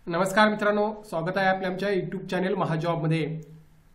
नमस्कार मित्रांनो, स्वागत आहे आपल्या आमच्या यूट्यूब चॅनेल महाजॉबमध्ये।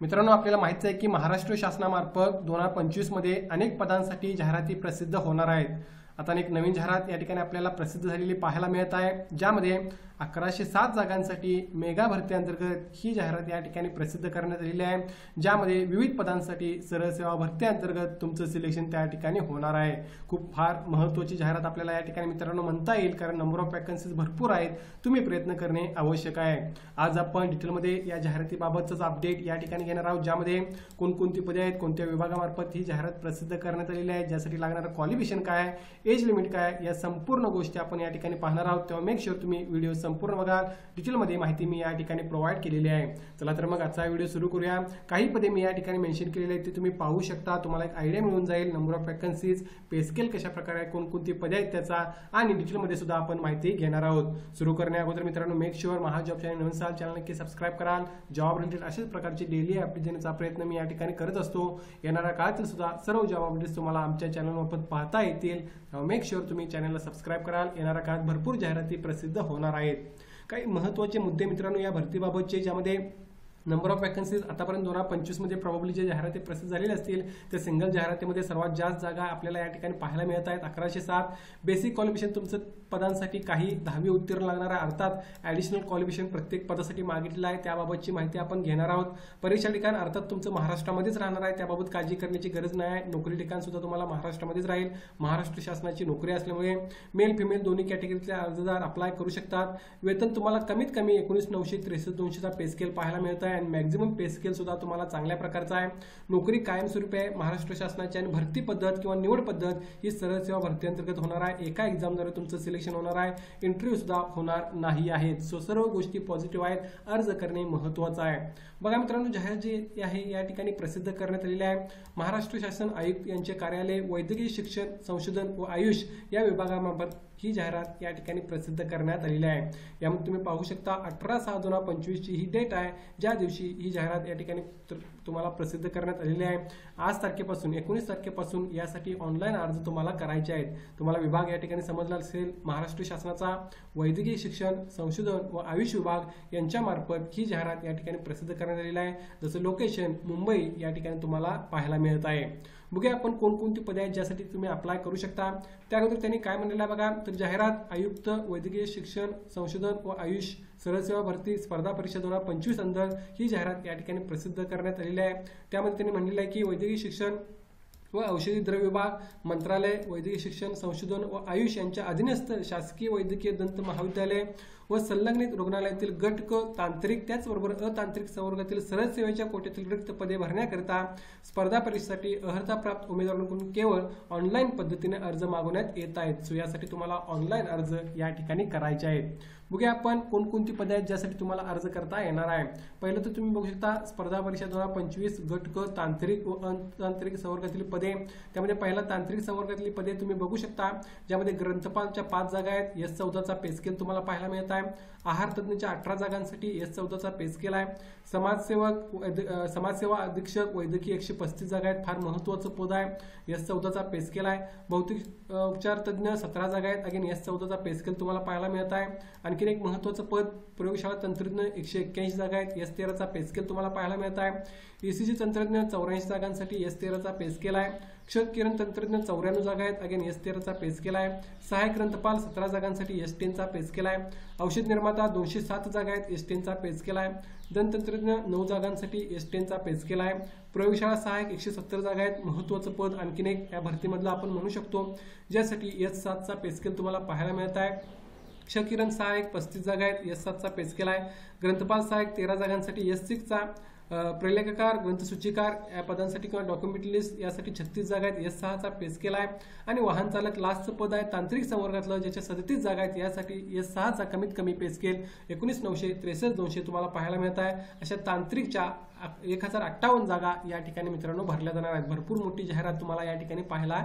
मित्रांनो, आपल्याला माहिती आहे की महाराष्ट्र शासनामार्फत 2025 मध्ये अनेक पदांसाठी जाहिराती प्रसिद्ध होणार आहेत। आता एक नवीन जाहिरात या ठिकाणी आपल्याला प्रसिद्ध झालेली पाहायला मिळत आहे, ज्यामध्ये 1107 जागांसाठी मेगा भरती अंतर्गत ही जाहिरात या ठिकाणी प्रसिद्ध करण्यात आलेली आहे, ज्यामध्ये विविध पदांसाठी सरळ सेवा भरती अंतर्गत तुमचं सिलेक्शन त्या ठिकाणी होणार आहे। खूप फार महत्त्वाची जाहिरात आपल्याला या ठिकाणी मित्रांनो म्हणता येईल, कारण नंबर ऑफ वॅकन्सीज भरपूर आहेत, तुम्ही प्रयत्न करणे आवश्यक आहे। आज आपण डिटेलमध्ये या जाहिरातीबाबतच अपडेट या ठिकाणी घेणार आहोत, ज्यामध्ये कोणकोणती पदे आहेत, कोणत्या विभागामार्फत ही जाहिरात प्रसिद्ध करण्यात आलेली आहे, ज्यासाठी लागणारं क्वालिफिकेशन काय आहे, एज लिमिट काय, या संपूर्ण गोष्टी आपण या ठिकाणी पाहणार आहोत। तेव्हा मेक शुअर तुम्ही व्हिडिओ संपूर्ण बघा, डिटेलमध्ये माहिती मी या ठिकाणी प्रोव्हाइड केलेली आहे। चला तर मग आजचा व्हिडिओ सुरू करूया। काही पदे मी या ठिकाणी मेन्शन केलेली आहेत, ते तुम्ही पाहू शकता, तुम्हाला एक आयडिया मिळून जाईल number of vacancies, pay scale कशा प्रकारे आहे, कोणकोणती पदे आहेत त्याचा, आणि डिटेलमध्ये सुद्धा आपण माहिती घेणार आहोत। सुरू करण्या अगोदर मित्रांनो, मेक शुअर महाजॉब चॅनल नवीन असाल चॅनल नक्की सबस्क्राइब कराल। जॉब रिलेटेड अशाच प्रकारचे डेली अपडेट देण्याचा प्रयत्न मी या ठिकाणी करत असतो। येणाऱ्या काळातील सुद्धा सर्व जॉब अपडेट्स तुम्हाला आमच्या चॅनलमार्फत पाहता येतील। मेक शुअर तुम्ही चॅनलला सबस्क्राइब कराल। येणाऱ्या काळात भरपूर जाहिराती प्रसिद्ध होणार आहेत। काही महत्त्वाचे मुद्दे मित्रांनो या भरतीबाबतचे, ज्यामध्ये नंबर ऑफ वॅकन्सीज आतापर्यंत 2025 मध्ये प्रॉब्ली जे जाहिराती प्रसिद्ध झालेले असतील, ते सिंगल जाहिरातीमध्ये सर्वात जास्त जागा आपल्याला या ठिकाणी पाहायला मिळत आहेत, 1107। बेसिक क्वालिफिकेशन तुमचं पदांसाठी काही 10वी उत्तीर्ण लागणार आहे, अर्थात ॲडिशनल क्वालिफिकेशन प्रत्येक पदासाठी मागितलेलं आहे, त्याबाबतची माहिती आपण घेणार आहोत। परीक्षा ठिकाण अर्थात तुमचं महाराष्ट्रामध्येच राहणार आहे, त्याबाबत काळजी करण्याची गरज नाही आहे। नोकरी ठिकाण सुद्धा तुम्हाला महाराष्ट्रामध्येच राहील। महाराष्ट्र शासनाची नोकरी असल्यामुळे मेल फिमेल दोन्ही कॅटेगरीतले अर्जदार अप्लाय करू शकतात। वेतन तुम्हाला कमीत कमी 19,963-200 चा पे स्केल पाहायला मिळत आहे, आणि मॅक्झिमम पे स्केल सुद्धा तुम्हाला चांगल्या प्रकारचा आहे। नोकरी कायमस्वरूपी आहे महाराष्ट्र शासनाची, आणि भरती पद्धत किंवा निवड पद्धत ही सरळ सेवा भरती अंतर्गत होणार आहे। एका एक्झामद्वारे तुमचं सिलेक्शन होणार आहे, इंटरव्ह्यू सुद्धा होणार नाही आहेत। सो सर्व गोष्टी पॉझिटिव्ह आहेत, अर्ज करणे महत्त्वाचं आहे। बघा मित्रांनो, जाहिरात जी आहे या ठिकाणी प्रसिद्ध करण्यात आलेली आहे। महाराष्ट्र शासन आयुक्त यांचे कार्यालय, वैद्यकीय शिक्षण संशोधन व आयुष या विभागामार्फत ही जाहिरात या ठिकाणी प्रसिद्ध करण्यात आलेली आहे। यामध्ये तुम्ही पाहू शकता 18/6/2025 ची ही डेट आहे, ज्या दिवशी ही जाहिरात या ठिकाणी तुम्हाला प्रसिद्ध करण्यात आलेली आहे। आज तारखेपासून 19 तारखेपासून यासाठी ऑनलाईन अर्ज तुम्हाला करायचे आहेत। तुम्हाला विभाग या ठिकाणी समजला असेल, महाराष्ट्र शासनाचा वैद्यकीय शिक्षण संशोधन व आयुष विभाग यांच्यामार्फत ही जाहिरात या ठिकाणी प्रसिद्ध करण्यात आलेली आहे। जसं लोकेशन मुंबई या ठिकाणी तुम्हाला पाहायला मिळत आहे। बघूया आपण कोणकोणती पदे आहेत ज्यासाठी तुम्ही अप्लाय करू शकता। त्या अगोदर त्यांनी काय म्हणलेलं आहे बघा, तर जाहिरात आयुक्त वैद्यकीय शिक्षण संशोधन व आयुष सरळ सेवा भरती स्पर्धा परीक्षा 2025 अंतर्गत ही जाहिरात या ठिकाणी प्रसिद्ध करण्यात आलेली आहे। त्यामध्ये त्यांनी म्हणलेलं आहे की वैद्यकीय शिक्षण व औषधी द्रव्य विभाग, मंत्रालय, वैद्यकीय शिक्षण संशोधन व आयुष यांच्या अधीनस्थ शासकीय वैद्यकीय दंत महाविद्यालय व संलग्नित रुग्णालयातील गट क तांत्रिक, त्याचबरोबर अतांत्रिक संवर्गातील सरळ सेवेच्या कोट्यातील रिक्त पदे भरण्याकरिता स्पर्धा परीक्षेसाठी अर्हता प्राप्त उमेदवारांकडून केवळ ऑनलाईन पद्धतीने अर्ज मागवण्यात येत आहेत। सो यासाठी तुम्हाला ऑनलाईन अर्ज या ठिकाणी करायचे आहेत। बघूया आपण कोणकोणती पदे आहेत ज्यासाठी तुम्हाला अर्ज करता येणार आहे। पहिलं तर तुम्ही बघू शकता स्पर्धा परीक्षा 2025 गट क तांत्रिक व अतांत्रिक संवर्गातील पदे। त्यामध्ये पहिला तांत्रिक संवर्गातील पदे तुम्ही बघू शकता, ज्यामध्ये ग्रंथपालच्या 5 जागा आहेत, S14 चा पे स्केल तुम्हाला पाहायला मिळत आहे। आहार तज्ञच्या 18 जागांसाठी S14 चा पे स्केल आहे। समाजसेवा अधीक्षक वैद्यकीय 135 जागा आहेत, फार महत्त्वाचं पद आहे, S14 चा पे स्केल आहे। भौतिक उपचार तज्ञ 17 जागा आहेत, अगेन S14 चा पे स्केल तुम्हाला पाहायला मिळत आहे। आणखीन एक महत्त्वाचं पद प्रयोगशाळा तंत्रज्ञ 181 जागा आहेत, S13 चा पे स्केल तुम्हाला पाहायला मिळत आहे। ECG तंत्रज्ञ 84 जागांसाठी S13 चा पे स्केल आहे। क्षत किरण तंत्रज्ञ 94 जागा आहेत, अगेन S13 चा पे स्केल आहे। सहाय्यक ग्रंथपाल 17 जागांसाठी S10 चा पे स्केल आहे। औषध निर्माता 207 जागा आहेत, S10 चा पे स्केल आहे। दंततंत्रज्ञ 9 जागांसाठी S10 चा पे स्केल आहे। प्रयोगशाळा सहाय्यक 170 जागा आहेत, महत्त्वाचं पद आणखीन एक या भरतीमधलं आपण म्हणू शकतो, ज्यासाठी S7 चा पे स्केल तुम्हाला पाहायला मिळत आहे। क्षकिरण सहाय्यक 35 जागा आहेत, S7 चा पे स्केल आहे। ग्रंथपाल सहाय्यक 13 जागांसाठी S6 चा, प्रलेखकार ग्रंथसूचीकार या पदांसाठी किंवा डॉक्युमेंटलिस्ट यासाठी 36 जागा आहेत, S6 चा पे स्केल आहे। आणि वाहन चालक लास्टचं पद आहे तांत्रिक संवर्गातलं, ज्याच्या 37 जागा आहेत, यासाठी S6 चा कमीत कमी पे स्केल 19,963-200 तुम्हाला पाहायला मिळत आहे। अशा तांत्रिकच्या 1058 जागा या ठिकाणी मित्रांनो भरल्या जाणार आहेत। भरपूर मोठी जाहिरात तुम्हाला या ठिकाणी पाहायला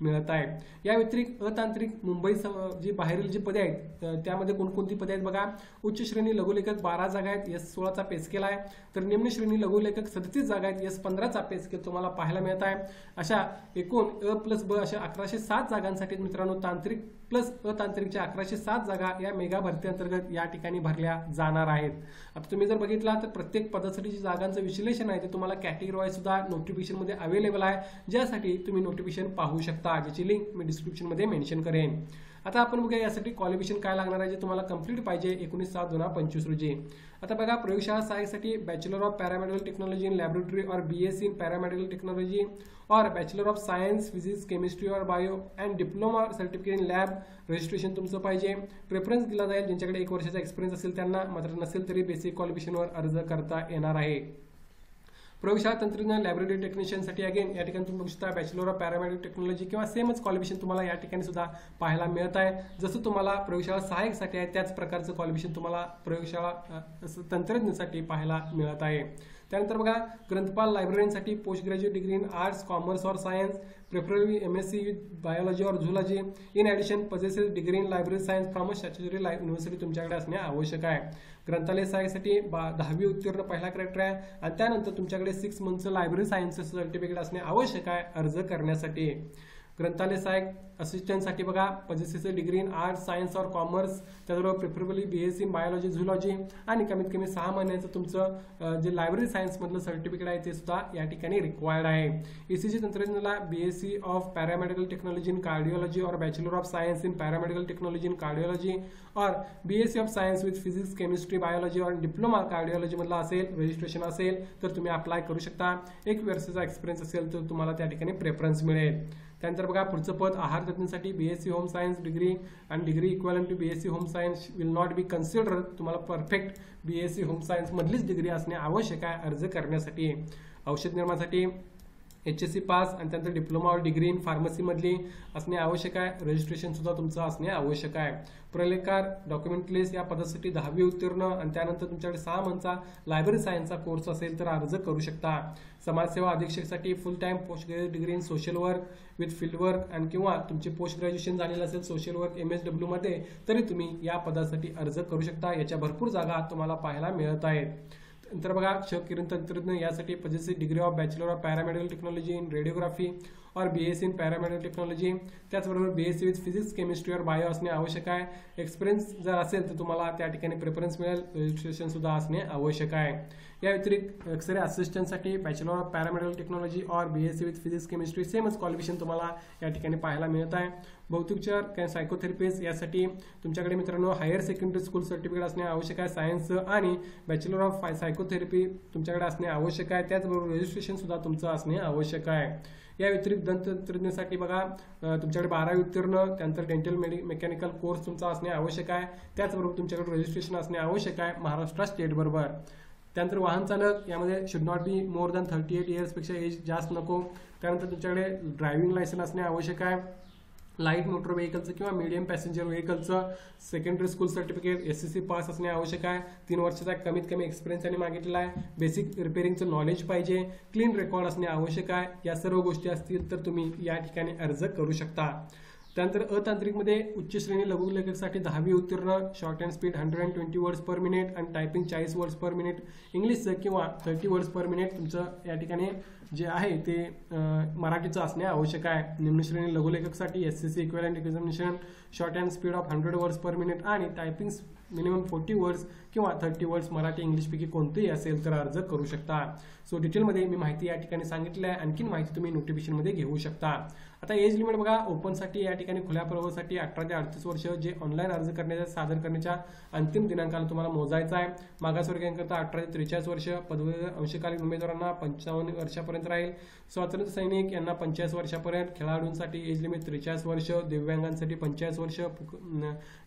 मिळत आहे। या व्यतिरिक्त अतांत्रिक मुंबई जी बाहेरील जी पदे आहेत त्यामध्ये कोणकोणती पदे आहेत बघा, उच्च श्रेणी लघुलेखक 12 जागा आहेत, S16 चा पे स्केल आहे। तर निम्न श्रेणी लघुलेखक 37 जागा आहेत, S15 चा पे स्केल तुम्हाला पाहायला मिळत आहे। अशा एकूण A+B अशा 1107 जागांसाठी मित्रांनो तांत्रिक प्लस अतांत्रिकच्या 1107 जागा या मेगा भरती अंतर्गत या ठिकाणी भरल्या जाणार आहेत। आता तुम्ही जर बघितला तर प्रत्येक पदासाठी जी जागांचं विश्लेषण आहे ते तुम्हाला कॅटेगरी वाईज सुद्धा नोटिफिकेशन मध्ये अवेलेबल आहे, ज्यासाठी तुम्ही नोटिफिकेशन पाहू शकता, ज्याची लिंक मी डिस्क्रिप्शन मध्ये मेन्शन करेन। आता आपण बघूया यासाठी क्वालिफिकेशन काय लागणार आहे जे तुम्हाला कंप्लीट पाहिजे 19/7/2025 रोजी। आता बघा प्रयोगशाळा सहाय्यकसाठी bachelor of paramedical technology in laboratory और बीएससी इन पॅरामेडिकल टेक्नॉलॉजी और bachelor of science physics chemistry और bio and diploma certificate in lab registration तुमचं पाहिजे। प्रेफरन्स दिला जाईल ज्यांच्याकडे 1 वर्षाचा एक्सपिरियन्स असेल त्यांना, मात्र नसेल तरी बेसिक क्वालिफिकेशनवर अर्ज करता येणार आहे। प्रयोगशाळा तंत्रज्ञान लॅबोरेटरी टेक्निशियनसाठी अगेन या ठिकाणी तुम्ही बघू शकता बॅचलर ऑफ पॅरामेडिकल टेक्नॉलॉजी किंवा सेमच क्वालिफिकेशन तुम्हाला या ठिकाणी सुद्धा पाहायला मिळत आहे। जसं तुम्हाला प्रयोगशाळा सहाय्यकसाठी आहे त्याच प्रकारचं क्वालिफिकेशन तुम्हाला प्रयोगशाळा तंत्रज्ञासाठी पाहायला मिळत आहे। त्यानंतर बघा ग्रंथपाल लायब्ररीसाठी post graduate degree in arts commerce और science preferably MSc with biology और zoology in addition possesses degree in library science from a statutory university तुमच्याकडे असणे आवश्यक आहे। ग्रंथालय सहाय्यकसाठी 10वी उत्तीर्ण पहिला क्रायटेरिया आहे आणि त्यानंतर तुमच्याकडे 6 मंथचं लायब्ररी सायन्सचं सर्टिफिकेट असणे आवश्यक आहे अर्ज करण्यासाठी। ग्रंथालय सहाय्यक असिस्टंटसाठी बघा possesses degree in arts science और कॉमर्स, त्याचबरोबर preferably BSc in biology zoology आणि कमीत कमी 6 महिन्याचं तुमचं जे लायब्ररी सायन्स मधलं सर्टिफिकेट आहे ते सुद्धा या ठिकाणी रिक्वायर्ड आहे। ECG तंत्रज्ञानाला BSc of paramedical technology in cardiology और bachelor of science in paramedical technology in cardiology और BSc of science with physics chemistry biology और डिप्लोमा कार्डिओलॉजी मधला असेल रजिस्ट्रेशन असेल तर तुम्ही अप्लाय करू शकता। 1 वर्षाचा एक्सपिरियन्स असेल तर तुम्हाला त्या ठिकाणी प्रेफरन्स मिळेल। त्यानंतर बघा पुढचं पद आहार तज्ञासाठी BSc होम सायन्स डिग्री आणि degree equivalent to BSc home science will not be consider, तुम्हाला परफेक्ट BSc होम सायन्स मधलीच डिग्री असणे आवश्यक आहे अर्ज करण्यासाठी। औषध निर्माणासाठी HSC पास आणि त्यानंतर डिप्लोमा और डिग्री इन फार्मसी मधली असणे आवश्यक आहे, रजिस्ट्रेशन सुद्धा तुमचं असणे आवश्यक आहे। प्रलेखकार डॉक्युमेंटलेस या पदासाठी 10वी उत्तीर्ण आणि त्यानंतर तुमच्याकडे 6 मंथचा लायब्ररी सायन्सचा कोर्स असेल तर अर्ज करू शकता। समाजसेवा अधीक्षकसाठी full time post graduate degree in social work with field work आणि किंवा तुमचे पोस्ट ग्रॅज्युएशन झालेलं असेल सोशल वर्क MSW मध्ये तरी तुम्ही या पदासाठी अर्ज करू शकता। याच्या भरपूर जागा तुम्हाला पाहायला मिळत आहेत। नंतर बघा क्षकिरण तंत्रज्ञ यासाठी possess degree of bachelor of paramedical technology in radiography और BSc इन पॅरामेडिकल टेक्नॉलॉजी, त्याचबरोबर BSc विथ फिजिक्स केमिस्ट्री और बायो असणे आवश्यक आहे। एक्सपिरियन्स जर असेल तर तुम्हाला त्या ठिकाणी प्रेफरन्स मिळेल, रजिस्ट्रेशन सुद्धा असणे आवश्यक आहे। या व्यतिरिक्त एक्सरे असिस्टंटसाठी बॅचलर ऑफ पॅरामेडिकल टेक्नॉलॉजी और BSc विथ फिजिक्स केमिस्ट्री सेमच क्वालिफिकेशन तुम्हाला या ठिकाणी पाहायला मिळत आहे। भौतिकचार सायकोथेरपिस्ट यासाठी तुमच्याकडे मित्रांनो हायर सेकंडरी स्कूल सर्टिफिकेट असणे आवश्यक आहे सायन्स आणि बॅचलर ऑफ सायकोथेरपी तुमच्याकडे असणे आवश्यक आहे, त्याचबरोबर रजिस्ट्रेशन सुद्धा तुमचं असणे आवश्यक आहे। या व्यतिरिक्त दंततंत्रज्ञासाठी बघा तुमच्याकडे 12वी उत्तीर्ण त्यानंतर डेंटल मेकॅनिकल कोर्स तुमचा असणे आवश्यक आहे, त्याचबरोबर तुमच्याकडे रजिस्ट्रेशन असणे आवश्यक आहे महाराष्ट्र स्टेट बरोबर। त्यानंतर वाहन चालक यामध्ये should not be more than 38 इयर्सपेक्षा एज जास्त नको। त्यानंतर तुमच्याकडे ड्रायव्हिंग लायसन्स असणे आवश्यक आहे। लाईट मोटर व्हेकलचं किंवा मीडियम पॅसेंजर व्हेकलचं secondary school certificate SSC pass असणे आवश्यक आहे। 3 वर्षाचा कमीत कमी एक्सपिरियन्स त्यांनी मागितलेला आहे। बेसिक रिपेअरिंगचं नॉलेज पाहिजे, क्लीन रेकॉर्ड असणे आवश्यक आहे। या सर्व गोष्टी असतील तर तुम्ही या ठिकाणी अर्ज करू शकता। त्यानंतर अतांत्रिकमध्ये उच्च श्रेणी लघुलेखकसाठी 10वी उत्तीर्ण, short and speed 120 words per minute आणि टायपिंग 40 वर्ड्स पर मिनिट, इंग्लिशचं किंवा 30 वर्ड्स पर मिनिट तुमचं या ठिकाणी जे आहे ते मराठीचं असणे आवश्यक आहे। निम्न श्रेणी लघुलेखकसाठी SSC equivalent examination short and speed of 100 words per minute आणि टायपिंग मिनिमम 40 वर्ड्स किंवा 30 वर्ड्स मराठी इंग्लिशपैकी कोणतेही असेल तर अर्ज करू शकता। सो डिटेलमध्ये मी माहिती या ठिकाणी सांगितली आहे, आणखीन माहिती तुम्ही नोटिफिकेशनमध्ये घेऊ शकता। आता एज लिमिट बघा ओपनसाठी या ठिकाणी खुल्या प्रवर्गासाठी 18 ते 38 वर्ष जे ऑनलाईन अर्ज करण्याच्या सादर करण्याच्या अंतिम दिनांकाला तुम्हाला मोजायचा आहे। मागासवर्गीयांकरता 18 ते 43 वर्ष, पदवीधर अंशकालीन उमेदवारांना 55 वर्षापर्यंत राहील, स्वातंत्र्य सैनिक यांना 45 वर्षापर्यंत, खेळाडूंसाठी एज लिमिट 43 वर्ष, दिव्यांगांसाठी 45 वर्ष,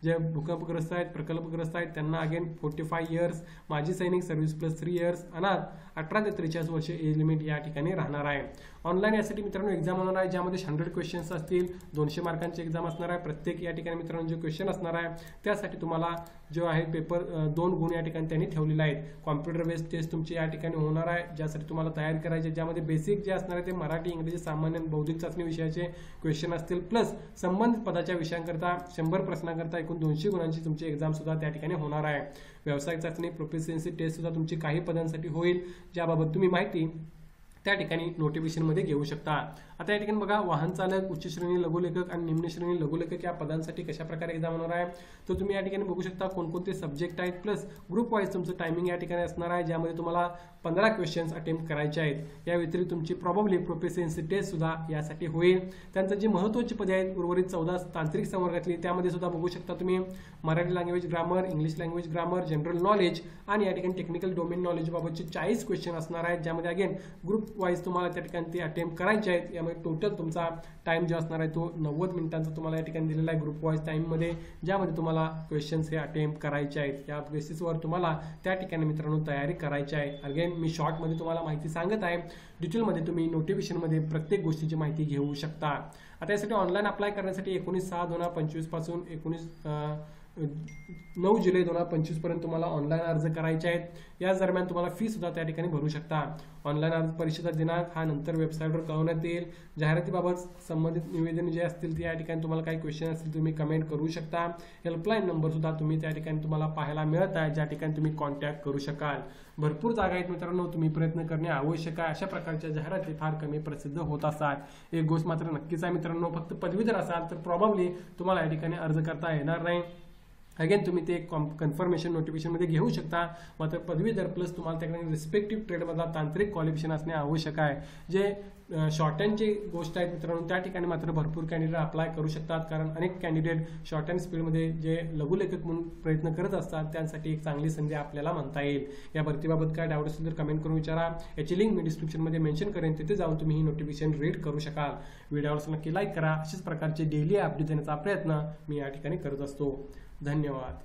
जे भूकंपग्रस्त आहेत प्रकल्पग्रस्त आहेत त्यांना अगेन 45 इयर्स, माजी सैनिक सर्व्हिस प्लस 3 इयर्स, अनाथ 18 ते 43 वर्ष एज लिमिट या ठिकाणी राहणार आहे। ऑनलाईन यासाठी मित्रांनो एक्झाम होणार आहे ज्यामध्ये 100 क्वेश्चन्स असतील, 200 मार्कांची एक्झाम असणार आहे। प्रत्येक या ठिकाणी मित्रांनो जे क्वेश्चन असणार आहे त्यासाठी तुम्हाला जो आहे पेपर 2 गुण या ठिकाणी त्यांनी ठेवलेले आहेत। कॉम्प्युटर बेस्ड टेस्ट तुमची या ठिकाणी होणार आहे ज्यासाठी तुम्हाला तयारी करायची, ज्यामध्ये बेसिक जे असणार आहे ते मराठी इंग्रजी सामान्य बौद्धिक चाचणी विषयाचे क्वेश्चन असतील, प्लस संबंधित पदाच्या विषयांकरता 100 प्रश्नांकरता एकूण 200 गुणांची तुमची एक्झाम सुद्धा त्या ठिकाणी होणार आहे। व्यावसायिक चाचणी प्रोफिशियन्सी टेस्ट सुद्धा तुमची काही पदांसाठी होईल, ज्याबाबत तुम्ही माहिती त्या ठिकाणी नोटिफिकेशनमध्ये घेऊ शकता। आता या ठिकाणी बघा, वाहन चालक, उच्च श्रेणी लघुलेखक आणि निम्न श्रेणी लघुलेखक या पदांसाठी कशा प्रकारे एक्झाम होणार आहे तर तुम्ही या ठिकाणी बघू शकता कोणकोणते सब्जेक्ट आहेत, प्लस ग्रुप वाईज तुमचं टायमिंग या ठिकाणी असणार आहे, ज्यामध्ये तुम्हाला 15 क्वेश्चन्स अटेम्प्ट करायचे आहेत। या व्यतिरिक्त तुमची प्रॉबब्ली प्रोफिशियन्सी टेस्ट सुद्धा यासाठी होईल। त्यांचं जी महत्त्वाची पदे आहेत उर्वरित 14 तांत्रिक संवर्गातली, त्यामध्ये सुद्धा बघू शकता तुम्ही Marathi language grammar, English language grammar, general knowledge आणि या ठिकाणी टेक्निकल डोमेन नॉलेज बाबतचे 40 क्वेश्चन असणार आहेत, ज्यामध्ये अगेन ग्रुप वाईज तुम्हाला त्या ठिकाणी ते अटेम्प्ट करायचे आहेत। यामध्ये टोटल तुमचा टाइम जो असणार आहे तो 90 मिनिटांचा तुम्हाला या ठिकाणी दिलेला आहे ग्रुप वाईज टाइममध्ये, ज्यामध्ये तुम्हाला क्वेश्चन्स हे अटेम्प्ट करायचे आहेत। या बेसिसवर तुम्हाला त्या ठिकाणी मित्रांनो तयारी करायची आहे। अगेन मी शॉर्टमध्ये तुम्हाला माहिती सांगत आहे, डिटेलमध्ये तुम्ही नोटिफिकेशनमध्ये प्रत्येक गोष्टीची माहिती घेऊ शकता। आता यासाठी ऑनलाईन अप्लाय करण्यासाठी 19/6/2025 पासून 9 जुलै 2025 पर्यंत तुम्हाला ऑनलाईन अर्ज करायचे आहेत। या दरम्यान तुम्हाला फी सुद्धा त्या ठिकाणी भरू शकता। ऑनलाईन अर्ज परीक्षेचा दिनांक हा नंतर वेबसाईटवर कळवण्यात येईल। जाहिरातीबाबत संबंधित निवेदन जे असतील ते या ठिकाणी तुम्हाला काही क्वेश्चन असतील तुम्ही कमेंट करू शकता। हेल्पलाईन नंबर सुद्धा तुम्ही त्या ठिकाणी तुम्हाला पाहायला मिळत आहे, ज्या ठिकाणी तुम्ही कॉन्टॅक्ट करू शकाल। भरपूर जागा आहेत मित्रांनो, तुम्ही प्रयत्न करणे आवश्यक आहे। अशा प्रकारच्या जाहिराती फार कमी प्रसिद्ध होत असतात। एक गोष्ट मात्र नक्कीच आहे मित्रांनो, फक्त पदवीधर असाल तर प्रॉब्ली तुम्हाला या ठिकाणी अर्ज करता येणार नाही। अगेन तुम्ही ते कन्फर्मेशन नोटिफिकेशनमध्ये घेऊ शकता। मात्र पदवीधर प्लस तुम्हाला त्याकडे रिस्पेक्टिव्ह ट्रेडमधला तांत्रिक क्वालिफिकेशन असणे आवश्यक आहे। जे शॉर्ट हँडची गोष्ट आहे मित्रांनो, त्या ठिकाणी मात्र भरपूर कॅन्डिडेट अप्लाय करू शकतात, कारण अनेक कॅन्डिडेट शॉर्ट हँड स्पीडमध्ये जे लघुलेखक म्हणून प्रयत्न करत असतात त्यांसाठी एक चांगली संधी आपल्याला म्हणता येईल। या भरतीबाबत काय डाऊट असेल तर कमेंट करून विचारा। याची लिंक मी डिस्क्रिप्शनमध्ये मेन्शन करेन, तिथे जाऊन तुम्ही ही नोटिफिकेशन रीड करू शकाल। व्हिडिओवर नक्की लाईक करा। अशाच प्रकारचे डेली अपडेट देण्याचा प्रयत्न मी या ठिकाणी करत असतो। धन्यवाद।